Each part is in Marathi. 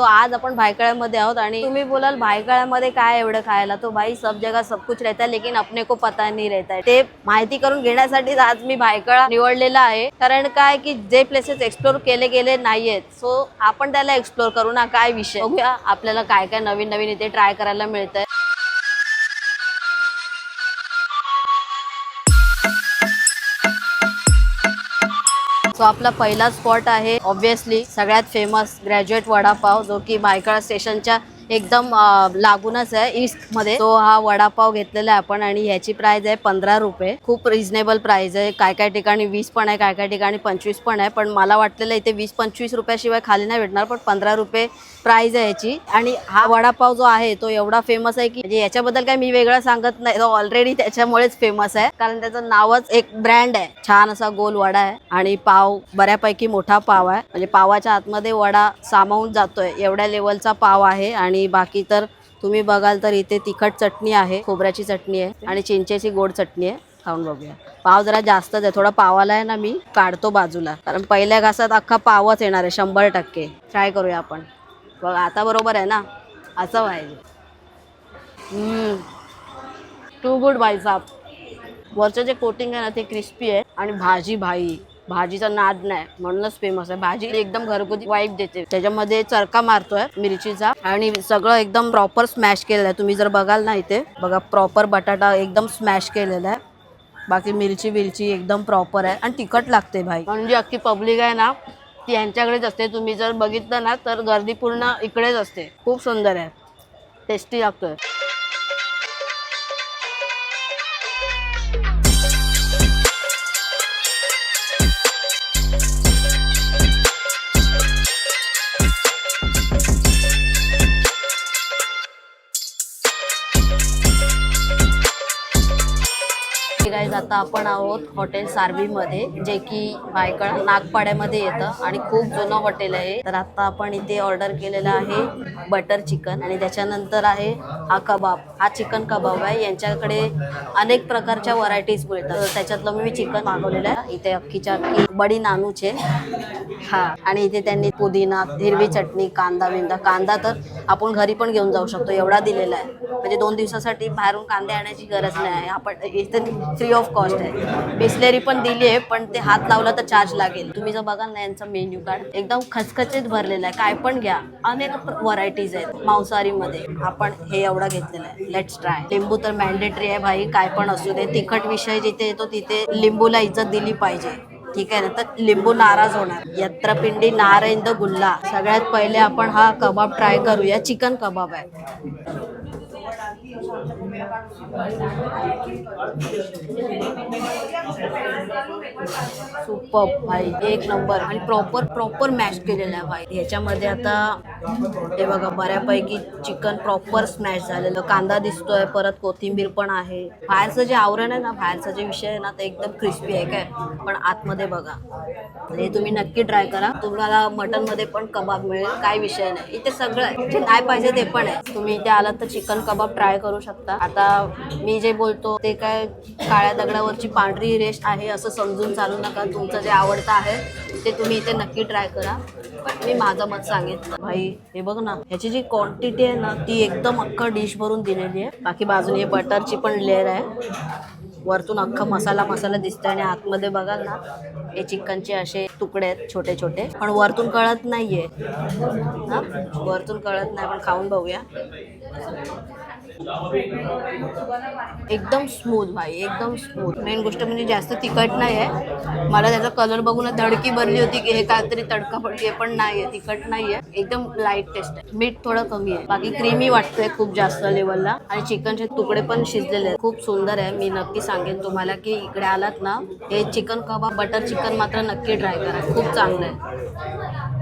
आज आपण भायखळ्यामध्ये आहोत आणि तुम्ही बोलाल भायखळ्यामध्ये काय एवढं खायला, तो भाई सब जगह सब कुछ रहता है लेकिन अपने को पता नहीं रहता है। ते माहिती करून घेण्यासाठी आज मी भायखळा निवडलेला आहे। कारण काय की जे प्लेसेस एक्सप्लोर केले गेले नाहीयेत सो आपण त्याला एक्सप्लोर करू ना, काय विषय बघूया आपल्याला काय काय नवीन नवीन इथे ट्राय करायला मिळतंय। सो आपला पहिला स्पॉट आहे ऑब्विसली सगळ्यात फेमस ग्रॅज्युएट वडापाव, जो की भायखळा स्टेशनच्या एकदम लागूनच आहे ईस्ट मध्ये। तो हा वडापाव घेतलेला आहे आपण आणि ह्याची प्राइस आहे 15 रुपये। खूप रिझनेबल प्राइस आहे। काय काय ठिकाणी 20 पण आहे, काय काय ठिकाणी 25 पण आहे, पण मला वाटलेलं इथे 20-25 रुपयाशिवाय खाली नाही भेटणार, पण 15 रुपये प्राइस आहे याची। आणि हा वडापाव जो आहे तो एवढा फेमस आहे की म्हणजे याच्याबद्दल काय मी वेगळं सांगत नाही, तो ऑलरेडी त्याच्यामुळेच फेमस आहे, कारण त्याचं नावच एक ब्रँड आहे। छान असा गोल वडा आहे आणि पाव बऱ्यापैकी मोठा पाव आहे, म्हणजे पावाच्या आतमध्ये वडा सामावून जातोय एवढ्या लेवलचा पाव आहे। आणि बाकी तर तुम्ही बघाल तर इथे तिखट चटणी आहे, खोबऱ्याची चटणी आहे आणि चिंचेची गोड चटणी आहे। खाऊन बघूया। पाव जरा जास्तच आहे, थोडा पावाला आहे ना मी काढतो बाजूला, कारण पहिल्या घासात अख्खा पावच येणार आहे 100%। ट्राय करूया आपण। बघ आता बरोबर आहे ना, असं पाहिजे। टू गुड भाई साहब। वरचं जे कोटिंग आहे ना ते क्रिस्पी आहे आणि भाजी भाई भाजीचा नाद नाही म्हणूनच फेमस आहे। भाजी एकदम घरगुती वाईब देते, त्याच्यामध्ये चरका मारतोय मिरचीचा आणि सगळं एकदम प्रॉपर स्मॅश केलेलं आहे। तुम्ही जर बघाल ना इथे बघा, प्रॉपर बटाटा एकदम स्मॅश केलेला आहे, बाकी मिरची एकदम प्रॉपर आहे आणि तिखट लागते भाई। म्हणजे अख्खी पब्लिक आहे ना ती यांच्याकडेच असते। तुम्ही जर बघितलं ना तर गर्दी पूर्ण इकडेच असते। खूप सुंदर आहे, टेस्टी लागतोय। गाईज आता आपण आहोत हॉटेल सार्वी मध्ये, जे की भायखळा नागपाड्यामध्ये येतं आणि खूप जुनं हॉटेल आहे। तर आता आपण इथे ऑर्डर केलेला आहे बटर चिकन आणि त्याच्यानंतर आहे हा कबाब। हा चिकन कबाब आहे, यांच्याकडे अनेक प्रकारच्या व्हरायटीज मिळतात, त्याच्यातलं मी चिकन मागवलेलं आहे। इथे अख्खीच्या अख्खी बडी नानूचे हा, आणि इथे त्यांनी पुदिना, हिरवी चटणी, कांदा तर आपण घरी पण घेऊन जाऊ शकतो एवढा दिलेला आहे, म्हणजे 2 दिवसासाठी बाहेरून कांदे आणायची गरज नाही आहे। आपण इथे फ्री ऑफ कॉस्ट आहे। बिस्लेरी पण दिली आहे, पण ते हात लावला तर चार्ज लागेल। तुम्ही जर बघाल ना यांचा मेन्यू कार्ड एकदम खचखचीत भरलेला आहे, काय पण घ्या, अनेक व्हरायटीज आहेत। मांसाहारी मध्ये आपण हे एवढा घेतलेला आहे, लेट्स ट्राय। लिंबू तर मॅन्डेटरी आहे भाई, काय पण असू दे। तिखट विषय जिथे येतो तिथे लिंबूला इज्जत दिली पाहिजे, ठीक आहे ना, तर लिंबू नाराज होणार। यत्रपिंडी नारेंद गुल्ला। सगळ्यात पहिले आपण हा कबाब ट्राय करूया, चिकन कबाब आहे। सुपर भाई, एक नंबर आणि प्रॉपर मॅश केलेला आहे भाई। ह्याच्यामध्ये आता हे बघा बऱ्यापैकी चिकन प्रॉपर स्मॅश झालेलं, कांदा दिसतोय, परत कोथिंबीर पण आहे। बाहेरचं जे आवरण आहे ना, बाहेरचा जे विषय आहे ना ते एकदम क्रिस्पी आहे काय, पण आतमध्ये बघा, हे तुम्ही नक्की ट्राय करा। तुम्हाला मटन मध्ये पण कबाब मिळेल, काय विषय नाही, इथे सगळं आहे, जे नाही पाहिजे ते पण आहे। तुम्ही इथे आलात तर चिकन कबाब ट्राय करू शकता। आता मी जे बोलतो ते काय काळ्या दगडावरची पांढरी रेष आहे असं समजून चालू नका। तुमचं जे आवडतं आहे ते तुम्ही इथे नक्की ट्राय करा, पण मी माझं मत सांगितलं भाई। हे बघ ना, ह्याची जी क्वांटिटी आहे ना ती एकदम अख्खा डिश भरून दिलेली आहे। बाकी बाजूने बटरची पण लेअर आहे, वरतून अख्खा मसाला दिसतोय आणि आतमध्ये बघाल ना हे चिकनचे असे तुकडे आहेत छोटे छोटे, पण वरतून कळत नाहीये ना, वरतून कळत नाही, पण खाऊन बघूया। एकदम स्मूथ भाई, एकदम स्मूथ। मेन गोष्ट म्हणजे जास्त तिखट नाही आहे। मला त्याचा कलर बघून धडकी भरली होती की हे काहीतरी तडका पडली, पण नाहीये, तिखट नाहीये, एकदम लाईट टेस्ट आहे। मीठ थोडं कमी आहे, बाकी क्रीमी वाटतोय खूप जास्त लेवलला आणि चिकनचे तुकडे पण शिजलेले आहेत, खूप सुंदर आहे। मी नक्की सांगेन तुम्हाला की इकडे आलात ना हे चिकन कबाब बटर चिकन मात्र नक्की ट्राय करा, खूप चांगलं आहे।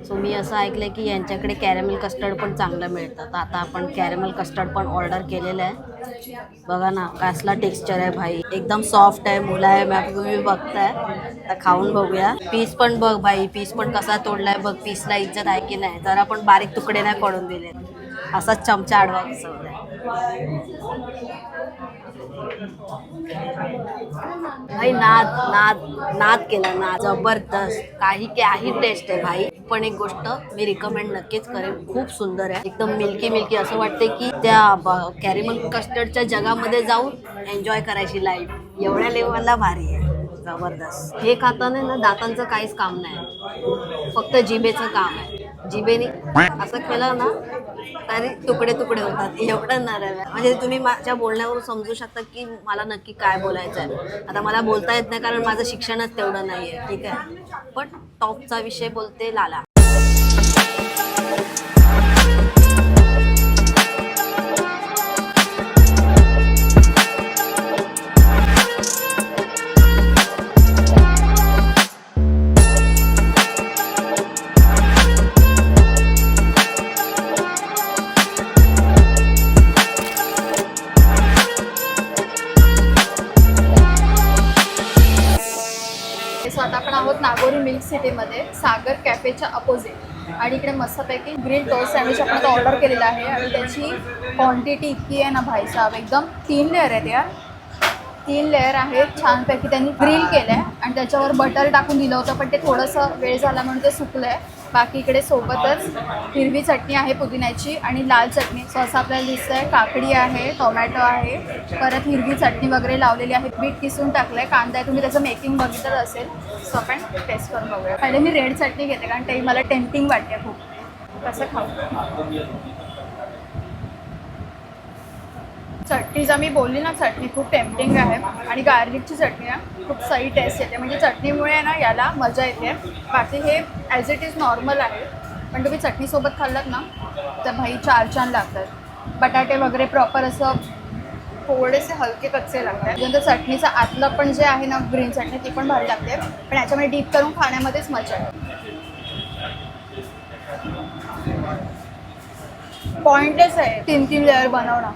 सो मी असं ऐकलंय की यांच्याकडे कॅरेमल कस्टर्ड पण चांगलं मिळतं, तर आता आपण कॅरेमल कस्टर्ड पण ऑर्डर केलेलं आहे। बघा ना कसला टेक्स्चर आहे भाई, एकदम सॉफ्ट आहे, मुलायम आहे, तुम्ही बघताय। तर खाऊन बघूया। पीस पण बघ भाई, पीस पण कसा तोडलाय बघ, पीसला इज्जत आहे की नाही, जरा पण बारीक तुकडे नाही पडून दिले, असाच चमचा आडवा बसवलाय। भाई नाद नाद नाद केला ना, जबरदस्त. काही टेस्ट आहे भाई. पण एक गोष्ट मी रिकमेंड नक्कीच करेन, खूप सुंदर आहे, एकदम मिल्की मिल्की. असं वाटते की त्या कॅरेमल कस्टर्डच्या जगामध्ये जाऊन एन्जॉय करायची लाईफ. एवढ्या लेवलला भारी आहे, जबरदस्त. हे खाताना ना दातांचं काहीच काम नाही, फक्त जिभेचं काम आहे. जिभेने असं केलं ना तरी तुकडे तुकडे होतात, एवढं नरम आहे. म्हणजे तुम्ही माझ्या बोलण्यावरून समजू शकता की मला नक्की काय बोलायचं आहे. आता मला बोलता येत नाही कारण माझं शिक्षणच तेवढं नाही आहे, ठीक आहे. पण टॉपचा विषय बोलते लाला. आता आपण आहोत नागोरी मिल्क सिटीमध्ये सागर कॅफेच्या अपोजिट. आणि इकडे मस्तपैकी ग्रिल टोस्ट सँडविच आपण ऑर्डर केलेला आहे. आणि त्याची क्वांटिटी इतकी आहे ना भाईसाहेब, एकदम 3 लेअर आहेत यार, 3 लेअर आहेत. छानपैकी त्यांनी ग्रिल केलं आहे आणि त्याच्यावर बटर टाकून दिलं होतं, पण ते थोडंसं वेळ झाला म्हणून ते सुकलं आहे. बाकी इकडे सोबतच हिरवी चटणी आहे पुदिन्याची आणि लाल चटणी. सो असं आपल्याला दिसतं आहे. काकडी आहे, टोमॅटो आहे, परत हिरवी चटणी वगैरे लावलेली आहे, बीट किसून टाकलं आहे, कांदा आहे. तुम्ही त्याचं मेकिंग बघितलं असेल. सो आपण टेस्ट करून बघूया. पहिले मी रेड चटणी घेते कारण ते मला टेम्पटिंग वाटते खूप. कसं खाऊ चटणीचा मी बोलली ना, चटणी खूप टेम्पटिंग आहे आणि गार्लिकची चटणी आहे, खूप सही टेस्ट येते. म्हणजे चटणीमुळे ना याला मजा येते. बाकी हे ॲज इट इज नॉर्मल आहे, पण तुम्ही चटणीसोबत खाल्लात ना तर भाई 4 छान लागतात. बटाटे वगैरे प्रॉपर असं थोडेसे हलके कच्चे लागतात. नंतर चटणीचं आतलं पण जे आहे ना ग्रीन चटणी ती पण भारी लागते, पण याच्यामध्ये डीप करून खाण्यामध्येच मजा आहे. पॉईंटच आहे 3-3 लेअर बनवणं.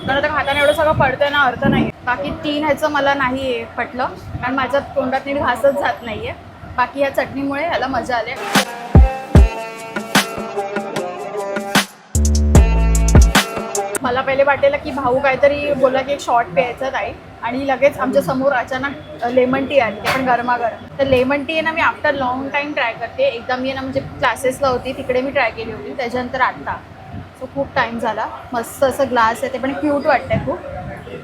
तर आता खाताना एवढं सगळं पडतंय ना, अर्थ नाही. बाकी 3 ह्याचं मला नाही पटलं कारण माझ्या तोंडात नीट घासच जात नाही आहे. बाकी या चटणीमुळे ह्याला मजा आली. मला पहिले वाटेल की भाऊ काहीतरी बोला की एक शॉर्ट प्यायचं ताई, आणि लगेच आमच्या समोर अचानक लेमन टी आली, ते पण गरमागरम. तर लेमन टी आहे ना me after long time try करते. एकदा मी ना म्हणजे क्लासेसला होती तिकडे मी ट्राय केली होती, त्याच्यानंतर आत्ता. सो खूप टाईम झाला. मस्त असं ग्लास आहे, ते पण क्यूट वाटतंय, खूप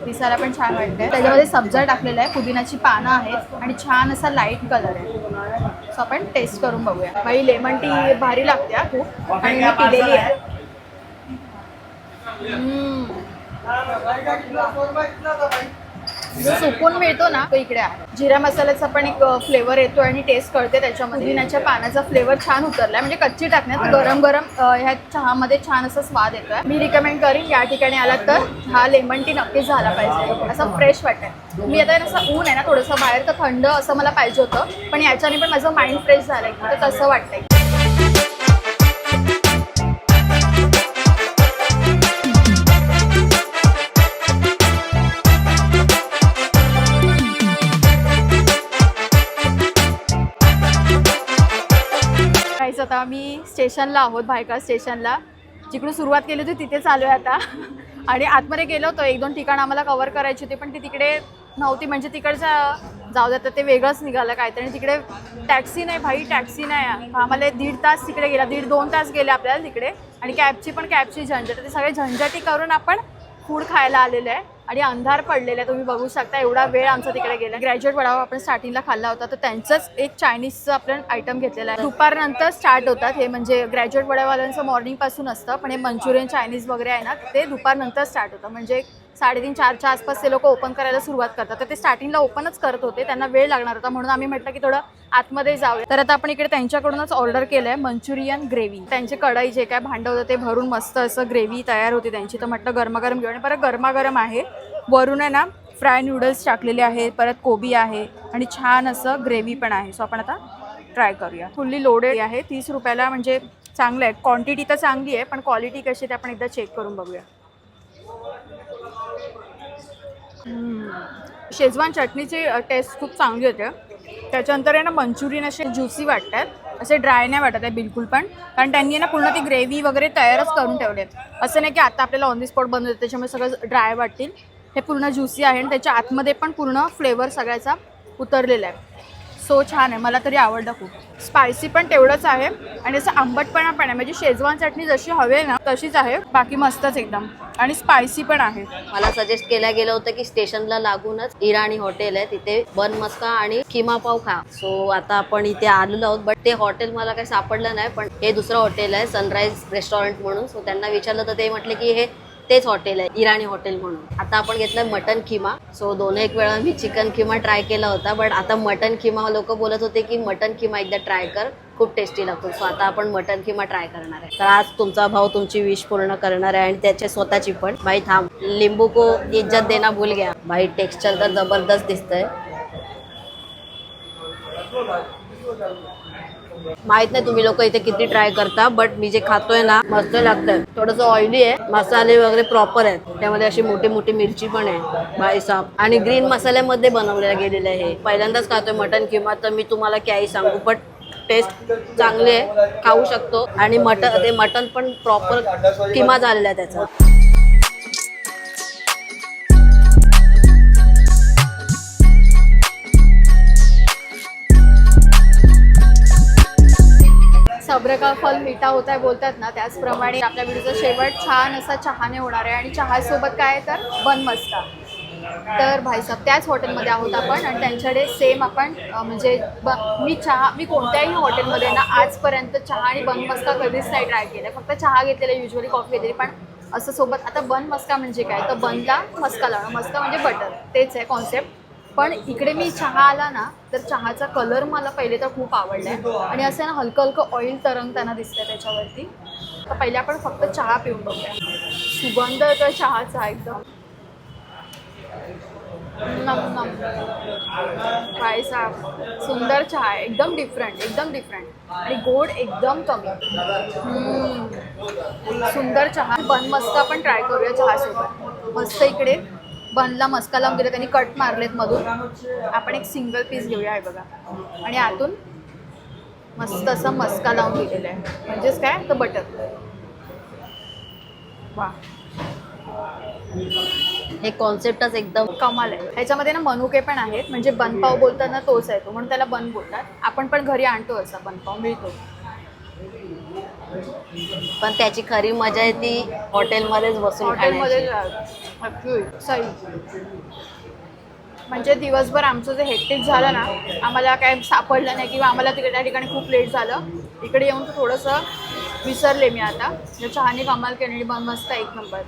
दिसायला पण छान वाटतंय. त्याच्यामध्ये सब्जा टाकलेला आहे, पुदिनाची पानं आहेत आणि छान असा लाईट कलर आहे. सो आपण टेस्ट करून बघूया. बाई लेमन टी भारी लागते खूप, आणि मी पिलेली आहे. जो सुकून मिळतो ना तो इकडे आहे. जिरा मसाल्याचा पण एक फ्लेवर येतो आणि टेस्ट कळते त्याच्यामध्ये. पुदिन्याच्या पानाचा फ्लेवर छान उतरलाय, म्हणजे कच्ची टाकण्यात गरम गरम ह्या चहामध्ये छान असा स्वाद येतोय. मी रिकमेंड करीन या ठिकाणी आलात तर हा लेमन टी नक्कीच झाला पाहिजे. असं फ्रेश वाटतंय. मी आता असं ऊन आहे ना थोडंसं बाहेर, तर थंड असं मला पाहिजे होतं, पण याच्याने पण माझं माइंड फ्रेश झालंय, तर तसं वाटतंय. आता मी स्टेशनला आहोत, भायखळा स्टेशनला. जिकडून सुरुवात केली होती तिथे चालू आहे आता. आणि आतमध्ये गेलो होतो, 1-2 ठिकाणं आम्हाला कव्हर करायची होती, पण ती तिकडे नव्हती. म्हणजे तिकडच्या जाऊ द्या, तर ते वेगळंच निघालं काहीतरी. तिकडे टॅक्सी नाही भाई, टॅक्सी नाही. आम्हाला 1.5 तास तिकडे गेला, 1.5-2 तास गेले आपल्याला तिकडे. आणि कॅबची झंझट. ते सगळे झंझटी करून आपण फूड खायला आलेलं आहे आणि अंधार पडलेला आहे, तुम्ही बघू शकता. एवढा वेळ आमचा तिकडे गेला. ग्रॅज्युएट वडापाव आपण स्टार्टिंगला खाल्ला होता, तर त्यांचंच एक चायनीजचं आपण आयटम घेतलेला आहे. दुपारनंतर स्टार्ट होतात हे, म्हणजे ग्रॅज्युएट वडावाल्यांचं मॉर्निंगपासून असतं, पण हे मंचुरियन चायनीज वगैरे आहे ना ते दुपारनंतर स्टार्ट होतं. म्हणजे 3:30-4च्या आसपास ते लोक ओपन करायला सुरुवात करतात. तर ते स्टार्टिंगला ओपनच करत होते, त्यांना वेळ लागणार होता, म्हणून आम्ही म्हटलं की थोडं आतमध्ये जाऊया. तर आता आपण इकडे त्यांच्याकडूनच ऑर्डर केलं आहे मंचुरियन ग्रेव्ही. त्यांची कढई जे काय भांडं होतं ते भरून मस्त असं ग्रेव्ही तयार होती त्यांची. तर म्हटलं गरमागरम घेऊन, परत गरमागरम आहे. वरून आहे ना फ्राय नूडल्स टाकलेले आहेत, परत कोबी आहे आणि छान असं ग्रेव्ही पण आहे. सो आपण आता ट्राय करूया. फुल्ली लोडेड आहे, 30 रुपयाला. म्हणजे चांगलं आहे, क्वांटिटी तर चांगली आहे, पण क्वालिटी कशी आहे ते आपण एकदा चेक करून बघूया. शेजवान चटणीची टेस्ट खूप चांगली होते. त्याच्यानंतर आहे ना मंचुरियन असे ज्युसी वाटतात असे ड्राय नाही वाटत आहे बिलकुल पण, कारण त्यांनी ना पूर्ण ती ग्रेव्ही वगैरे तयारच करून ठेवलेत. असं नाही की आता आपल्याला ऑन दी स्पॉट बनवतात त्याच्यामुळे सगळं ड्राय वाटतील. हे पूर्ण ज्युसी आहे आणि त्याच्या आतमध्ये पण पूर्ण फ्लेवर सगळ्याचा उतरलेला आहे. सो छान आहे, मला तरी आवडलं खूप. स्पायसी पण तेवढंच आहे आणि असं आंबटपणा पण आहे, म्हणजे शेजवान चटणी जशी हवी आहे ना तशीच आहे, बाकी मस्तच एकदम. आणि स्पायसी पण आहे. मला सजेस्ट केलं गेलं होतं की स्टेशनला लागूनच इराणी हॉटेल आहे, तिथे बन मस्का आणि किमा पाव खा. सो आता आपण इथे आलेलो आहोत, बट ते हॉटेल मला काही सापडलं नाही. पण हे दुसरं हॉटेल आहे सनराईज रेस्टॉरंट म्हणून. सो त्यांना विचारलं तर ते म्हटले की हे तेच हॉटेल आहे, इराणी हॉटेल म्हणून. आता आपण घेतलं मटन किमा. सो दोन एक वेळा मी चिकन किमा ट्राय केला होता, बट आता मटन किमा लोक बोलत होते की मटन किमा एकदा ट्राय कर, खूप टेस्टी लागतो. सो आता आपण मटन किमा ट्राय करणार आहे. तर आज तुमचा भाऊ तुमची विश पूर्ण करणार आहे आणि त्याच्या स्वतःची पण. भाई थांब, लिंबू को इज्जत देना भूल गया. भाई टेक्स्चर तर जबरदस्त दिसतंय. माहित नाही तुम्ही लोक इथे किती ट्राय करता, बट मी जे खातोय ना मस्त लागतंय. थोडंसं ऑइली आहे, मसाले वगैरे प्रॉपर आहेत, त्यामध्ये अशी मोठी मोठी मिरची पण आहे भाई साहब. आणि ग्रीन मसाल्यामध्ये बनवल्या गेलेलं आहे. पहिल्यांदाच खातोय मटन किमा, तर मी तुम्हाला काही सांगू, बट टेस्ट चांगली आहे, खाऊ शकतो. आणि मटन पण प्रॉपर किमा झालेला आहे त्याचा. सब्र का फल मीठा होता है बोलतात ना, त्याचप्रमाणे आपल्या व्हिडिओचा शेवट छान असा चहाने होणार आहे. आणि चहासोबत काय आहे तर बन मस्का. तर भाईसाहेब त्याच हॉटेलमध्ये आहोत आपण आणि त्यांच्याकडे सेम आपण म्हणजे मी कोणत्याही हॉटेलमध्ये ना आजपर्यंत चहा आणि बन मस्का कधीच नाही ट्राय केलं. फक्त चहा घेतलेला, युजली कॉफी घेतलेली. पण असं सोबत आता बन मस्का म्हणजे काय, तर बनला मस्का लावणं, मस्का म्हणजे बटर, तेच आहे कॉन्सेप्ट. पण इकडे मी चहा आला ना तर चहाचा कलर मला पहिले तर खूप आवडला आहे. आणि असं ना हलकं हलकं ऑइल तरंगताना दिसतंय त्याच्यावरती. तर पहिले आपण फक्त चहा पिऊन बघूया. सुगंध येतोय चहाचा एकदम. काय साहेब, सुंदर चहा आहे, एकदम डिफरंट आणि गोड एकदम कमी. सुंदर चहा. बन मस्का पण ट्राय करूया चहासोबत. मस्त इकडे बनला मस्का लावून दिला त्यांनी, कट मारलेत मधून. आपण एक सिंगल पीस घेऊया, आहे बघा. आणि आतून मस्त असा मस्का लावून दिलेला आहे, म्हणजेच काय तर बटर. वा, हे कॉन्सेप्टच एकदम कमाल आहे. ह्याच्यामध्ये ना मनुके पण आहेत, म्हणजे बनपाव बोलताना तोच आहे तो, म्हणून त्याला बन बोलतात. आपण पण घरी आणतो असा बनपाव, मिळतो. पण त्याची खरी मजा आहे ती हॉटेलमध्येच बसून हॉटेलमध्ये खाण्याची. सही. म्हणजे दिवसभर आमचं जे हेक्टिक झालं ना, आम्हाला काय सापडलं नाही किंवा आम्हाला तिकडे त्या ठिकाणी खूप लेट झालं, इकडे येऊन तर थोडंसं विसरले मी आता. चहाने कमाल केली, बन मस्त एक नंबर.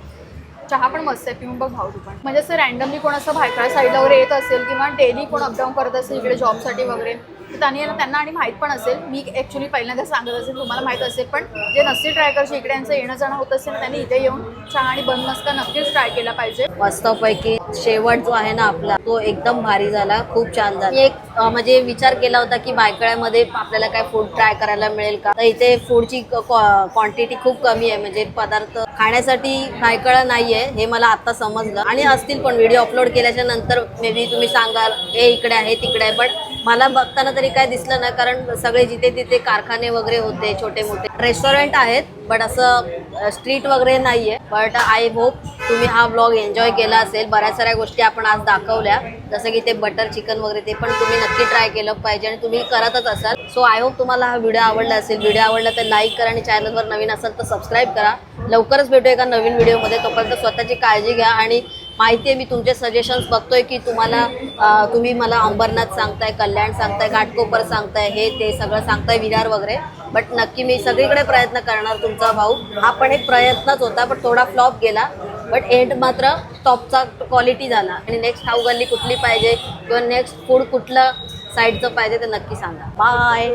चहा पण मस्त आहे, पिऊन बघ भाऊ तू पण. म्हणजे असं रँडमली कोण असं भायखळा साईडला वगैरे येत असेल किंवा डेली कोण अपडाऊन करत असेल इकडे जॉबसाठी वगैरे, तर त्यांना आणि माहीत पण असेल. मी ॲक्च्युली पहिल्यांदा सांगत असेल, तुम्हाला माहीत असेल. पण जे नसतील ट्राय करशील, इकडे यांचं येणं जाणं होत असेल, त्यांनी इथे येऊन चहा आणि बन मस्का नक्कीच ट्राय केला पाहिजे. मस्तपैकी शेवट जो आहे ना आपला, तो एकदम भारी झाला, खूप छान झाला. एक म्हणजे विचार केला होता की भायखळ्यामध्ये आपल्याला काय फूड ट्राय करायला मिळेल का, तर इथे फूडची क्वांटिटी खूप कमी आहे, म्हणजे पदार्थ खाण्यासाठी भायखळा नाहीये हे मला आता समजलं. आणि असतील पण व्हिडिओ अपलोड केल्याच्या नंतर मे बी तुम्ही सांगाल हे इकडे आहे तिकडे आहे, पण मला बघताना तरी काय दिसलं नाही. कारण सगळे जिथे तिथे कारखाने वगैरे होते, छोटे मोठे रेस्टॉरंट आहेत, बट असं स्ट्रीट वगैरे नाहीये. बट आय होप तुम्ही हा व्लॉग एन्जॉय केला असेल. बऱ्याच साऱ्या गोष्टी आपण आज दाखवल्या, जसं की ते बटर चिकन वगैरे, ते पण तुम्ही नक्की ट्राय केलं पाहिजे आणि तुम्ही करतच असाल. सो आय होप तुम्हाला हा व्हिडिओ आवडला असेल. व्हिडिओ आवडला तर लाईक करा आणि चॅनलवर नवीन असाल तर सबस्क्राईब करा. लवकरच भेटूया एका नवीन व्हिडिओमध्ये. तोपर्यंत स्वतःची काळजी घ्या. आणि माहिती आहे मी तुमचे सजेशन्स बघतोय की तुम्ही मला अंबरनाथ सांगताय, कल्याण सांगताय, घाटकोपर सांगताय, हे ते सगळं सांगताय, विरार वगैरे. बट नक्की मी सगळीकडे प्रयत्न करणार. तुमचा भाऊ हा पण एक प्रयत्नच होता, पण थोडा फ्लॉप गेला. बट एंड मात्र टॉपचा क्वालिटी झाला. आणि नेक्स्ट खाऊ गल्ली कुठली पाहिजे किंवा नेक्स्ट फूड कुठलं साईडचं पाहिजे ते नक्की सांगा. बाय.